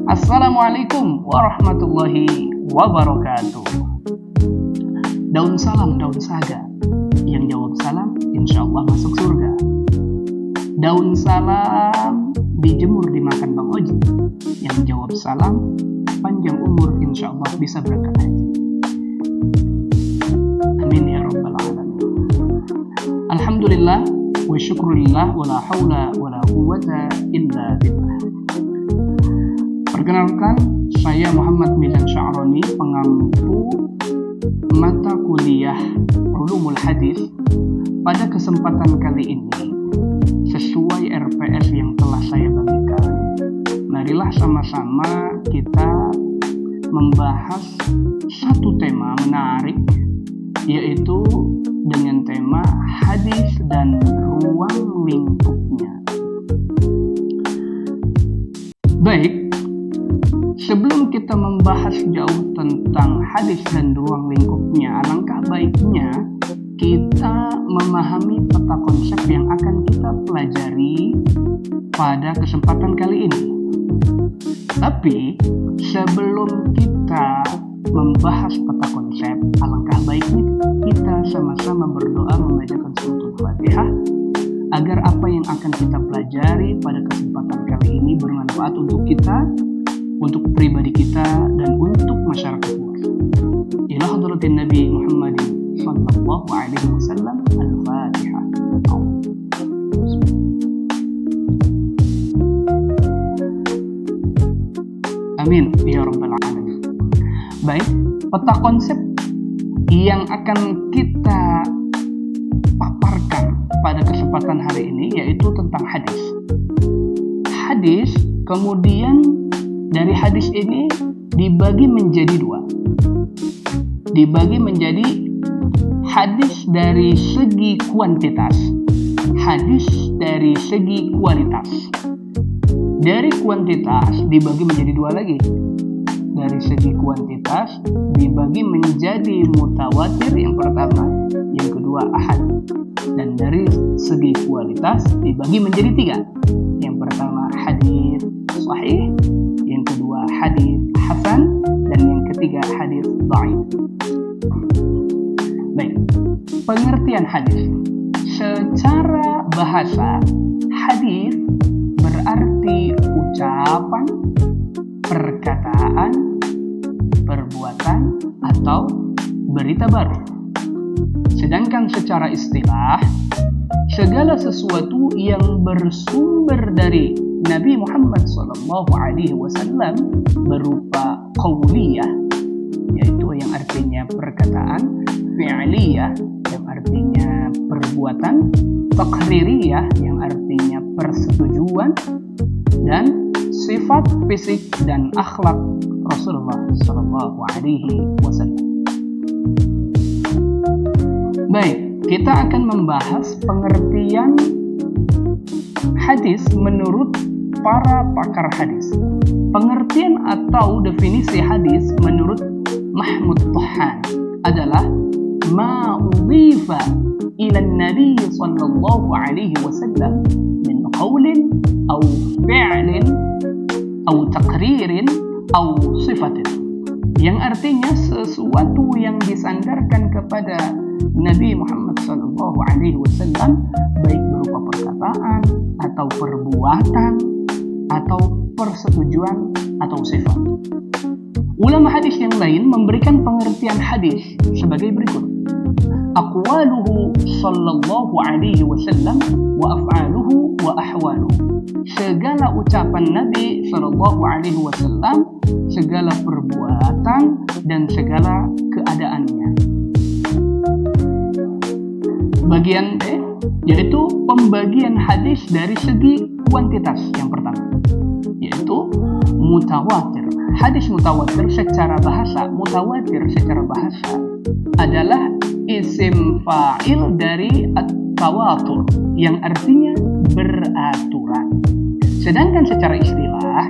Assalamualaikum warahmatullahi wabarakatuh. Daun salam, daun saga. Yang jawab salam, insya Allah masuk surga. Daun salam dijemur dimakan Bang Oji. Yang jawab salam, panjang umur, insya Allah bisa berangkat haji. Amin ya rabbal alamin. Alhamdulillah wa syukurillah wa la hawla wa la quwwata illa billah. Perkenalkan, saya Muhammad Mizan Sya'roni, pengampu mata kuliah Ulumul Hadis. Pada kesempatan kali ini, sesuai RPS yang telah saya bagikan, marilah sama-sama kita membahas satu tema menarik, yaitu dengan tema hadis dan ruang lingkupnya. Baik, sebelum kita membahas jauh tentang hadis dan ruang lingkupnya, alangkah baiknya kita memahami peta konsep yang akan kita pelajari pada kesempatan kali ini. Tapi sebelum kita membahas peta konsep, alangkah baiknya kita sama-sama berdoa membacakan suratul Fatihah agar apa yang akan kita pelajari pada kesempatan kali ini bermanfaat untuk kita, untuk pribadi kita, dan untuk masyarakat luas. Ila hadratin Nabi Muhammadin sallallahu alaihi wasallam. Al-Fatihah. Amin ya rabbal alamin. Baik, peta konsep yang akan kita paparkan pada kesempatan hari ini yaitu tentang hadis. Hadis, kemudian dari hadis ini dibagi menjadi dua. Dibagi menjadi hadis dari segi kuantitas, hadis dari segi kualitas. Dari kuantitas dibagi menjadi dua lagi. Dari segi kuantitas dibagi menjadi mutawatir yang pertama, yang kedua ahad. Dan dari segi kualitas dibagi menjadi tiga. Yang pertama hadis sahih, yang kedua hadis hasan, dan yang ketiga hadis dhaif. Baik, pengertian hadis. Secara bahasa, hadis berarti ucapan, perkataan, perbuatan, atau berita baru. Sedangkan secara istilah, segala sesuatu yang bersumber dari Nabi Muhammad SAW berupa qauliyah, yaitu yang artinya perkataan, fi'liyah yang artinya perbuatan, taqririyah yang artinya persetujuan, dan sifat fisik dan akhlak Rasulullah SAW. Baik, kita akan membahas pengertian hadis menurut para pakar hadis. Pengertian atau definisi hadis menurut Mahmud Tuhan adalah ma udhifa ila Nabi sallallahu alaihi wasallam min qawlin aw fi'lin aw taqririn aw sifatin, yang artinya sesuatu yang disandarkan kepada Nabi Muhammad sallallahu alaihi wasallam, baik berupa perkataan atau perbuatan atau persetujuan atau sifat. Ulama hadis yang lain memberikan pengertian hadis sebagai berikut: aqwaluhu sallallahu alaihi wasallam wa af'aluhu wa ahwaluhu. Segala ucapan Nabi sallallahu alaihi wasallam, segala perbuatan dan segala keadaannya. Bagian B yaitu pembagian hadis dari segi kuantitas yang pertama, yaitu mutawatir. Hadis mutawatir secara bahasa, adalah isim fa'il dari at-tawatur yang artinya beraturan. Sedangkan secara istilah,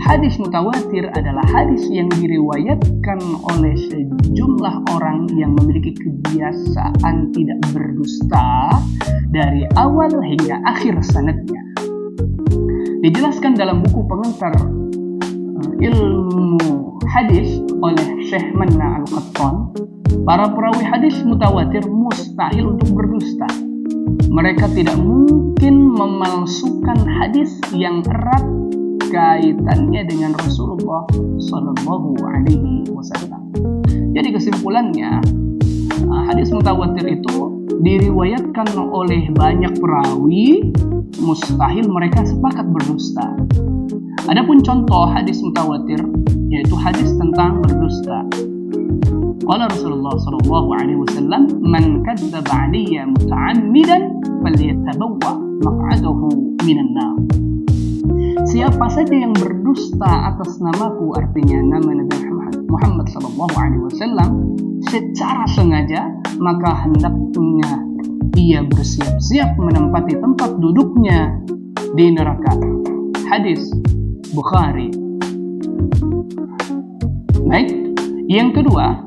hadis mutawatir adalah hadis yang diriwayatkan oleh sejumlah orang yang memiliki kebiasaan tidak berdusta dari awal hingga akhir sanadnya. Dijelaskan dalam buku pengantar ilmu hadis oleh Syekh Manna Al-Qattan, para perawi hadis mutawatir mustahil untuk berdusta. Mereka tidak mungkin memalsukan hadis yang erat kaitannya dengan Rasulullah Sallallahu Alaihi Wasallam. Jadi kesimpulannya, hadis mutawatir itu diriwayatkan oleh banyak perawi, mustahil mereka sepakat berdusta. Adapun contoh hadis mutawatir yaitu hadis tentang berdusta. Qala Rasulullah sallallahu alaihi wasallam, "Man kadzdzaba 'alayya muta'ammidan falyatabawwa maq'adahu minan nar." Siapa saja yang berdusta atas namaku, artinya nama Nabi Muhammad sallallahu alaihi wasallam, secara sengaja, maka hendaknya ia bersiap-siap menempati tempat duduknya di neraka. Hadis Bukhari. Baik, yang kedua,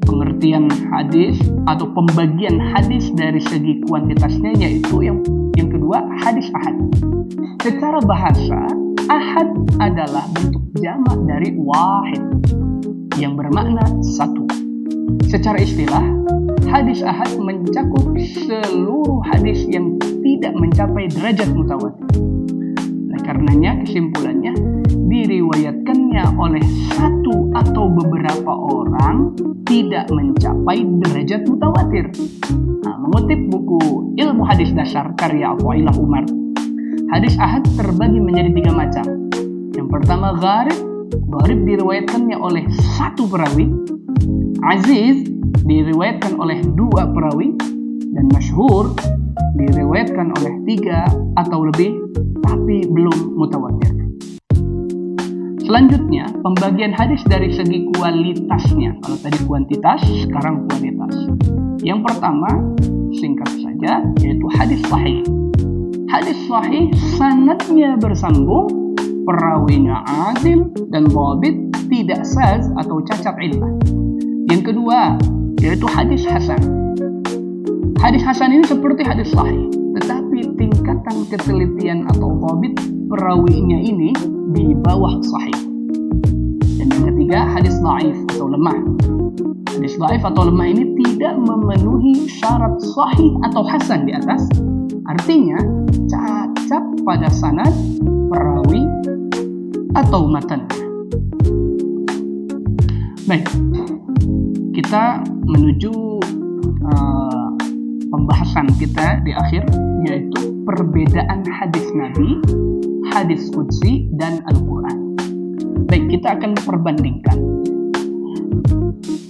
pengertian hadis atau pembagian hadis dari segi kuantitasnya, yaitu yang kedua, hadis ahad. Secara bahasa, ahad adalah bentuk jamak dari wahid yang bermakna satu. Secara istilah, hadis ahad mencakup seluruh hadis yang tidak mencapai derajat mutawatir. Karenanya kesimpulannya, diriwayatkannya oleh satu atau beberapa orang tidak mencapai derajat mutawatir. Mengutip buku Ilmu Hadis Dasar karya Athaillah Umar, hadis ahad terbagi menjadi 3 macam. Yang pertama, gharib. Gharib diriwayatkannya oleh satu perawi. Aziz diriwayatkan oleh 2 perawi. Dan masyhur diriwayatkan oleh 3 atau lebih, tapi belum mutawatir. Selanjutnya, pembagian hadis dari segi kualitasnya. Kalau tadi kuantitas, sekarang kualitas. Yang pertama, singkat saja, yaitu hadis sahih. Hadis sahih sanadnya bersambung, perawinya adil dan dhabit, tidak saz atau cacat illah. Yang kedua, yaitu hadis hasan. Hadis hasan ini seperti hadis sahih, tetapi tingkatan ketelitian atau dhabit perawinya ini di bawah sahih. Dan yang ketiga, hadis dhaif atau lemah. Hadis dhaif atau lemah ini tidak memenuhi syarat sahih atau hasan di atas. Artinya, cacat pada sanad, perawi, atau matan. Baik, kita menuju pembahasan kita di akhir, yaitu perbedaan hadis Nabi, hadis qudsi, dan Al-Quran. Baik, kita akan perbandingkan.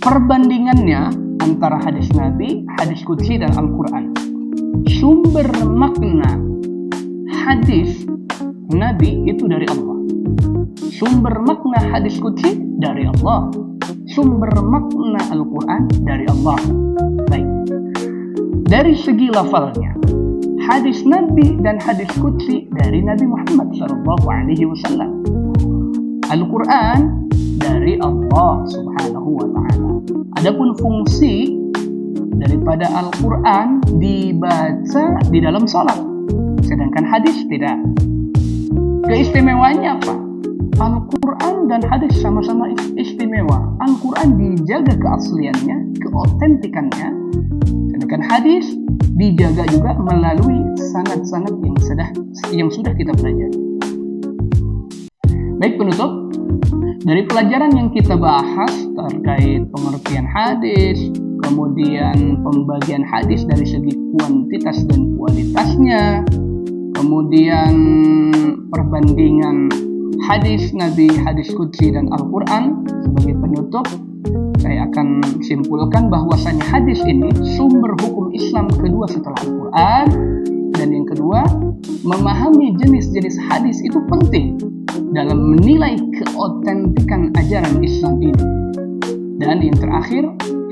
Perbandingannya antara hadis Nabi, hadis qudsi, dan Al-Quran. Sumber makna hadis Nabi itu dari Allah. Sumber makna hadis qudsi dari Allah. Sumber makna Al-Quran dari Allah. Baik, dari segi lafalnya, hadis Nabi dan hadis qudsi dari Nabi Muhammad SAW. Al-Quran dari Allah Subhanahu wa Ta'ala. Adapun fungsi daripada Al-Quran dibaca di dalam salat, sedangkan hadis tidak. Keistimewaannya apa? Al-Quran dan hadis sama-sama istimewa. Al-Quran dijaga keasliannya, keotentikannya, sedangkan hadis dijaga juga melalui sanad-sanad yang sudah kita pelajari. Baik penutup, dari pelajaran yang kita bahas terkait pengertian hadis, kemudian pembagian hadis dari segi kuantitas dan kualitasnya, kemudian perbandingan hadis Nabi, hadis qudsi, dan Al-Quran. Sebagai penutup, saya akan simpulkan bahwasanya hadis ini sumber hukum Islam kedua setelah Al-Quran. Dan yang kedua, memahami jenis-jenis hadis itu penting dalam menilai keotentikan ajaran Islam ini. Dan yang terakhir,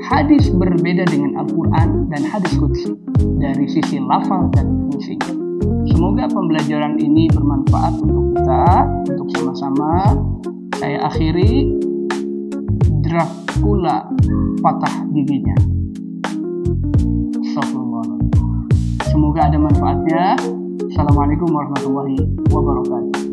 hadis berbeda dengan Al-Quran dan hadis qudsi dari sisi lafal dan fungsinya. Semoga pembelajaran ini bermanfaat untuk kita, untuk sama-sama. Saya akhiri, Dracula patah giginya. Astagfirullah. Semoga ada manfaatnya. Assalamualaikum warahmatullahi wabarakatuh.